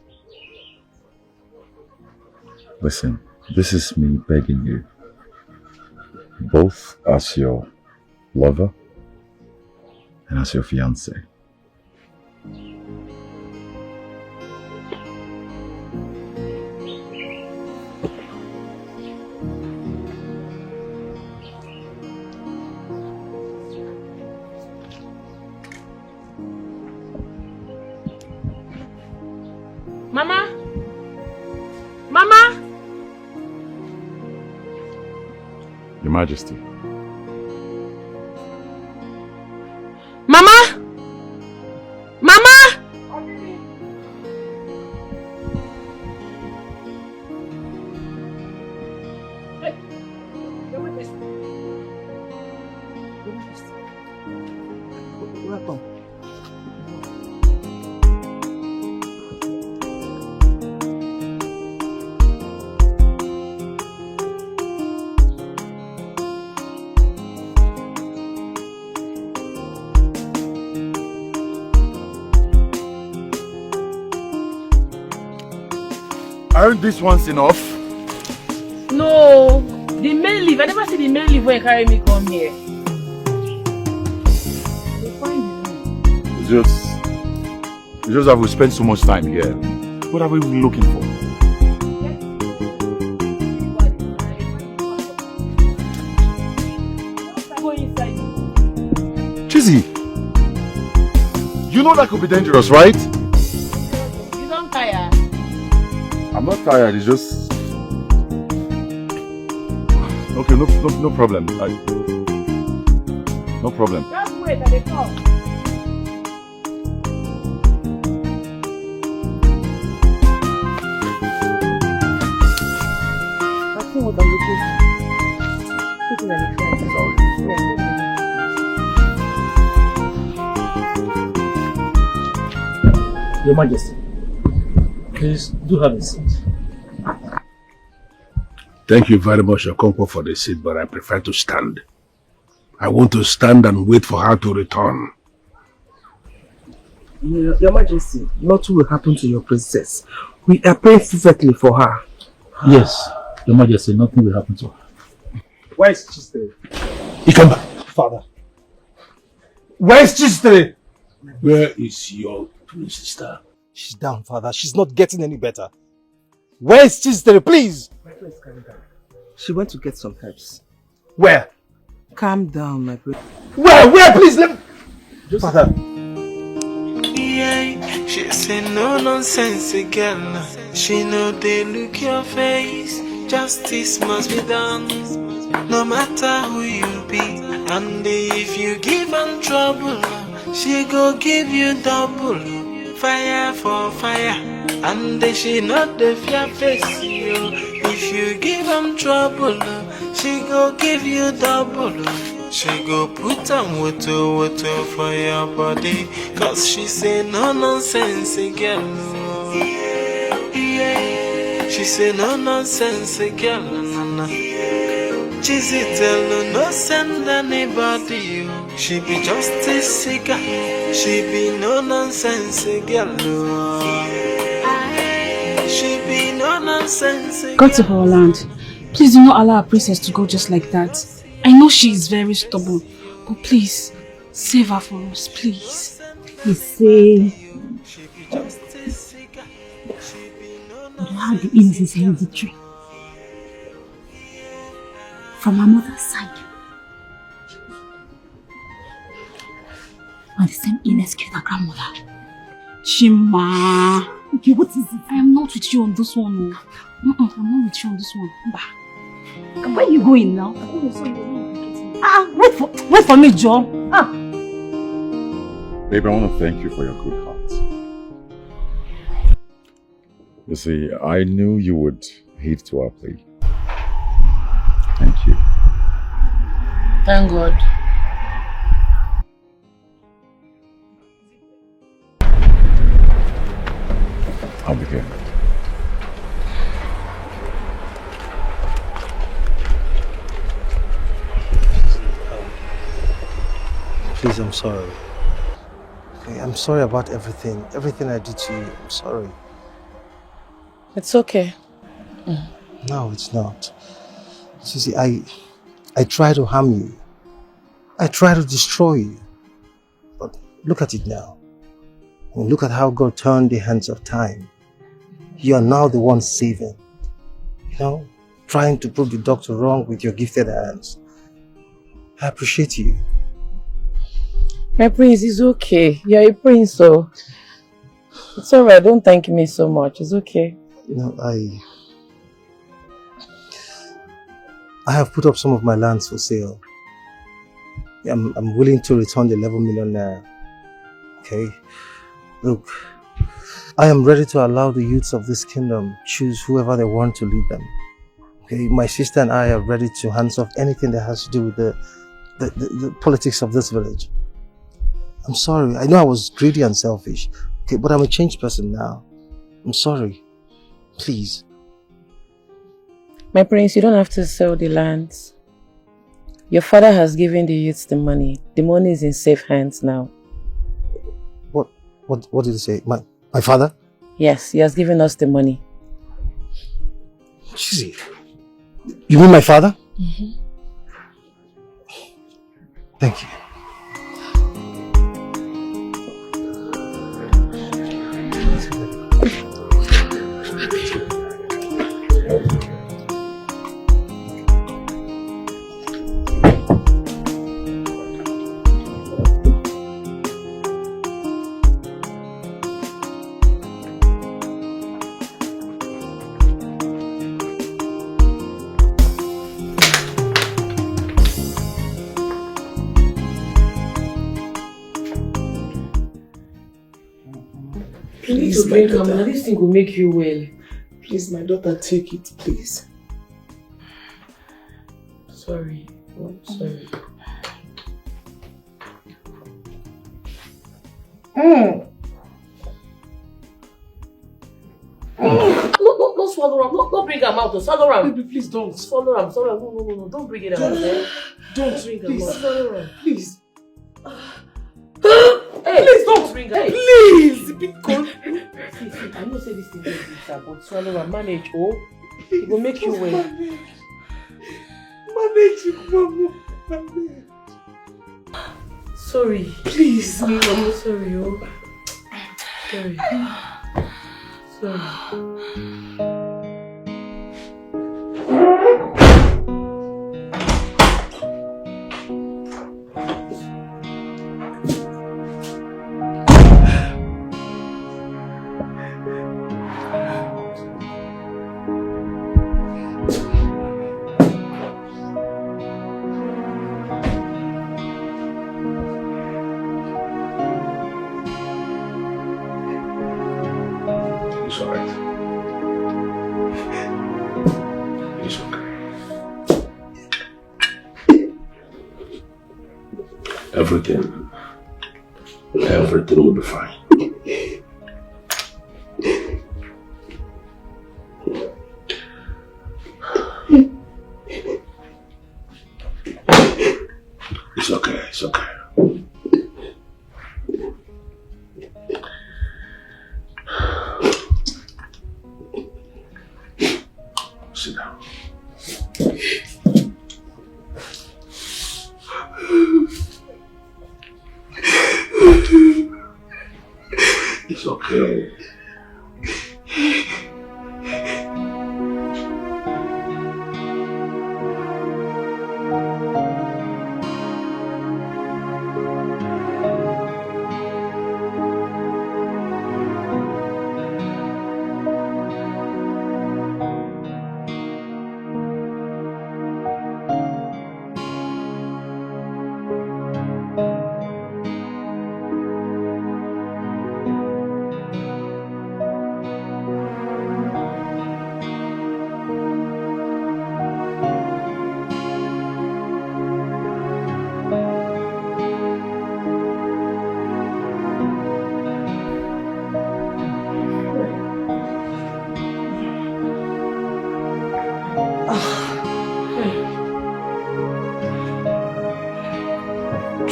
S8: Listen, this is me begging you. Both as your lover and as your fiancé.
S11: Mama? Mama?
S8: Your Majesty.
S11: Mama? Mama? Hey, Your Majesty. Your Majesty. Welcome.
S8: Aren't these ones enough?
S11: No, the main leave. I never see the main leave when you carry me come here.
S8: It's just that we spent so much time here. What are we looking for?
S11: Go inside.
S8: Chizzy! You know that could be dangerous, right?
S11: You don't tire.
S8: I'm not tired, it's just... Okay, no problem. No problem.
S11: Just wait, I dey come. I think what I'm looking for. Looking at the
S15: Your Majesty, please do have a seat.
S14: Thank you very much, Okonkwo, for the seat, but I prefer to stand. I want to stand and wait for her to return.
S3: Your Majesty, nothing will happen to your princess. We are praying fervently for her.
S15: Yes, Your Majesty, nothing will happen to her.
S3: Where is Chistere?
S15: You come back, Father. Where is Chistere?
S14: Where is your twin sister?
S15: She's down, Father. She's not getting any better. Where is Chistere, please?
S3: She went to get some herbs.
S15: Where?
S3: Calm down, my brother.
S15: Where? Please, let me... Father.
S20: Yeah, she say no nonsense girl. She know they look your face. Justice must be done, no matter who you be. And if you give her trouble, she go give you double. Fire for fire, and she not the fear face you. If you give her trouble, she go give you double. She go put on water for your body, cause she say no nonsense girl. Yeah. She say no nonsense girl. Chizzy tell no send anybody. She be justice seeker. She be no nonsense girl. She be no nonsense girl.
S19: Go to her land. Please do not allow our princess to go just like that. I know she is very stubborn, but please save her for us, please.
S21: You say but how the illness is hereditary from her mother's side. And the same illness killed her grandmother.
S19: Chima.
S21: Okay, what is it?
S19: I am not with you on this one. I'm not with you on this one.
S21: Bah. Where are you going now?
S19: Wait for me, Joe.
S8: Babe, I want to thank you for your good heart. You see, I knew you would heed to our plea. Thank you.
S11: Thank God.
S8: I'll be here.
S15: Please, I'm sorry. Okay, I'm sorry about everything. Everything I did to you, I'm sorry.
S11: It's okay.
S15: No, it's not. See, I try to harm you. I try to destroy you. But look at it now. I mean, look at how God turned the hands of time. You are now the one saving. You know, trying to prove the doctor wrong with your gifted hands. I appreciate you.
S11: My prince, it's okay. You're a prince, so it's alright. Don't thank me so much. It's okay.
S15: You know, I have put up some of my lands for sale. I'm willing to return the 11 million naira. Okay? Look, I am ready to allow the youths of this kingdom choose whoever they want to lead them. Okay? My sister and I are ready to hands off anything that has to do with the politics of this village. I'm sorry. I know I was greedy and selfish. Okay, but I'm a changed person now. I'm sorry. Please.
S11: My prince, you don't have to sell the lands. Your father has given the youths the money. The money is in safe hands now.
S15: What did he say? My father?
S11: Yes, he has given us the money.
S15: Chizzy, you mean my father?
S11: Mm-hmm.
S15: Thank you.
S11: Please, my daughter. This thing will make you well.
S13: Please, my daughter, take it, please.
S11: Sorry. I'm sorry. No, swallow ram. Don't bring them out. Swallow ram.
S13: Baby, please don't.
S11: Swallow ram. No. Don't bring it out.
S13: Don't
S11: bring
S13: them out.
S11: Swallow ram.
S13: Please.
S11: Hey,
S13: please don't bring
S11: her.
S13: Please, be cool.
S11: See, I know say this thing is bitter, but swallow ram. Manage, it will make you well.
S13: Manage it, Mama. Manage.
S11: Sorry.
S13: Please.
S11: I'm sorry, Sorry.
S9: It's alright. It's okay. Everything will be fine.
S18: It's okay, it's okay. Sit down. It's okay.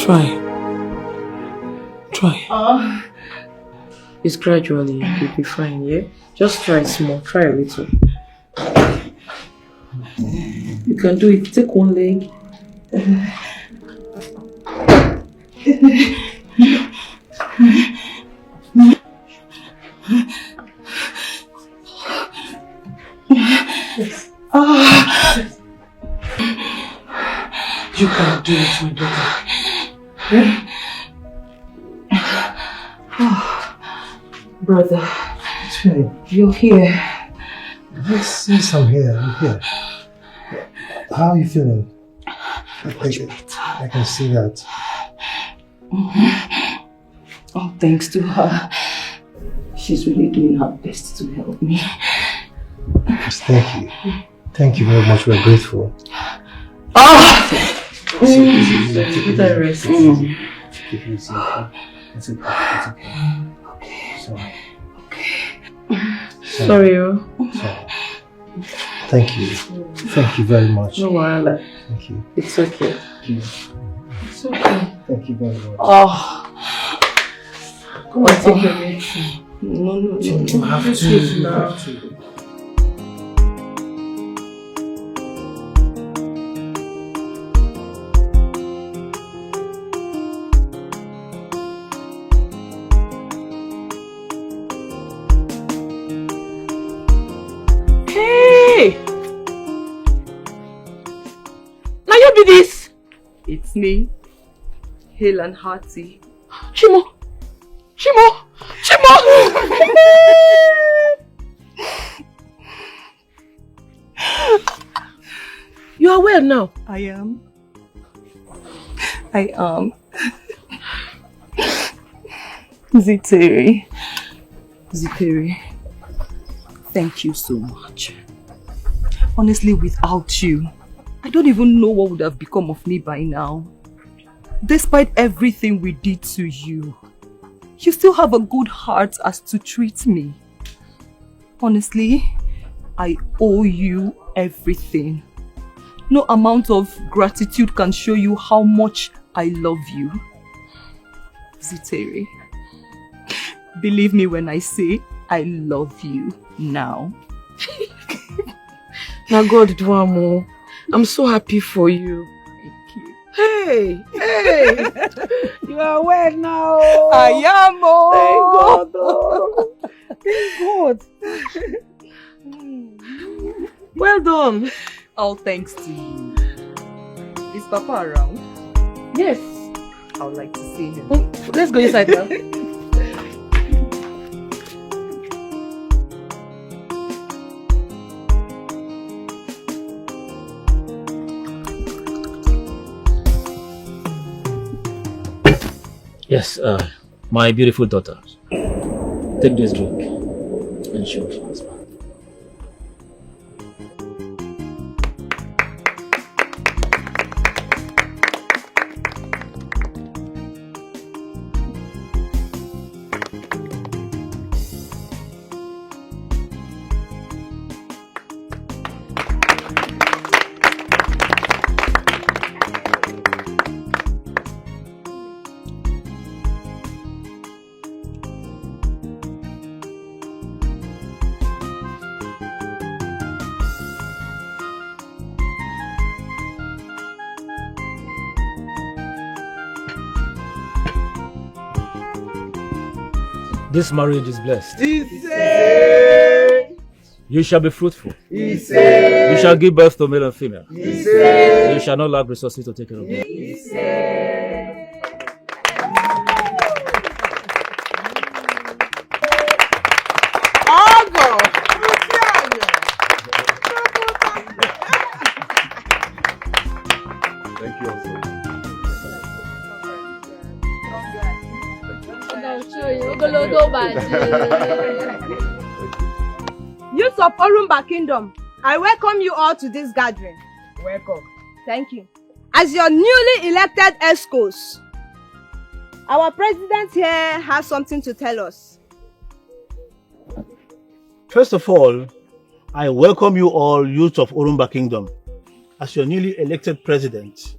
S11: Try. It's gradually, you'll be fine, yeah? Just try small, try a little. You can do it, take one leg.
S13: You can do it, my daughter. Yeah?
S11: Brother,
S15: you're
S11: here.
S15: Yes, I'm here. I'm here. How are you feeling? I can see that.
S11: Oh, thanks to her. She's really doing her best to help me.
S15: Yes, thank you. Thank you very much. We're grateful.
S11: Let her rest.
S15: Keep it easy, okay? It's okay. Sorry.
S11: Sorry.
S15: Thank you. Thank you very much.
S11: No worries.
S15: Thank you.
S11: It's okay. It's okay.
S15: Thank you very much.
S11: Come on, take your medicine. No.
S15: You have to.
S11: Now.
S6: This? It's me, hale and hearty.
S11: Chimo! You are well now?
S6: I am. Ziteri, thank you so much. Honestly, without you, I don't even know what would have become of me by now. Despite everything we did to you, you still have a good heart as to treat me. Honestly, I owe you everything. No amount of gratitude can show you how much I love you. Ziteri, believe me when I say I love you now.
S11: Now God do amo. I'm so happy for you.
S6: Thank you.
S11: Hey! You are well now.
S6: I am.
S11: Thank God. Well done.
S6: All thanks to you. Is Papa around?
S11: Yes.
S6: I would like to see him.
S11: Let's go inside now.
S5: Yes, my beautiful daughter. Take this drink and show your husband. This marriage is blessed.
S3: Ise.
S5: You shall be fruitful.
S3: Ise.
S5: You shall give birth to male and female.
S3: Ise.
S5: You shall not lack resources to take care of them.
S8: Thank you also.
S12: Youth of Orumba Kingdom, I welcome you all to this gathering.
S3: Welcome.
S12: Thank you. As your newly elected ESCOs, our president here has something to tell us.
S1: First of all, I welcome you all, youth of Orumba Kingdom. As your newly elected president,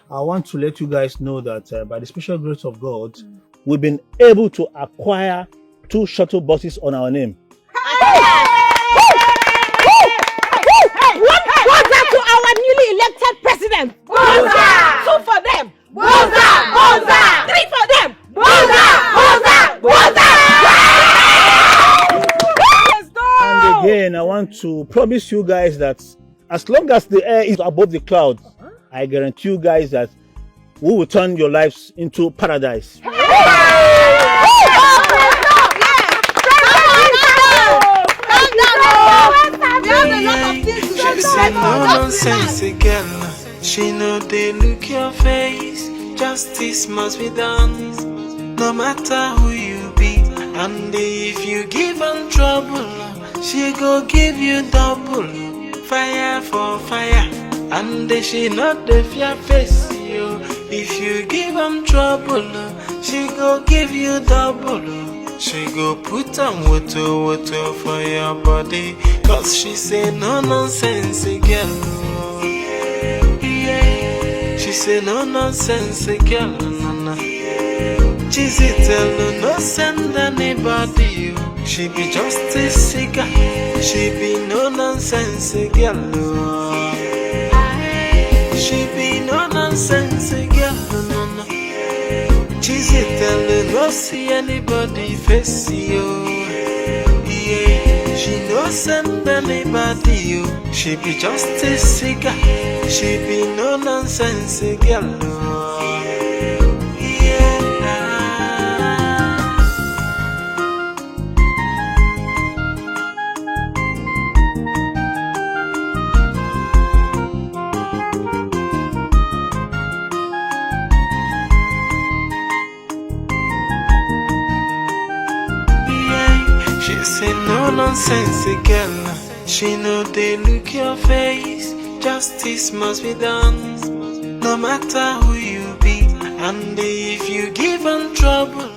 S1: I want to let you guys know that by the special grace of God, we've been able to acquire 2 shuttle buses on our name.
S2: What that to our newly elected president? Boza! 2 for them. Boza! Boza! 3 for them. Boza! Boza! Boza!
S1: And again, I want to promise you guys that as long as the air is above the clouds, I guarantee you guys that we will turn your lives into paradise.
S20: She say no nonsense girl. She know they look your face. Justice must be done, no matter who you be. And if you give her trouble, she go give you double. Fire for fire, and she not the fear face you. If you give her trouble, she go give you double. She go put on water for your body, cause she say no nonsense girl. She say no nonsense girl. She say tell no send anybody. She be just a cigar. She be no nonsense girl. She be no nonsense girl. She say tell no see anybody face you. Yeah, she no send anybody you. She be just a cigar. She be no nonsense girl. Say no nonsense girl. She know they look your face. Justice must be done, no matter who you be. And if you give her trouble,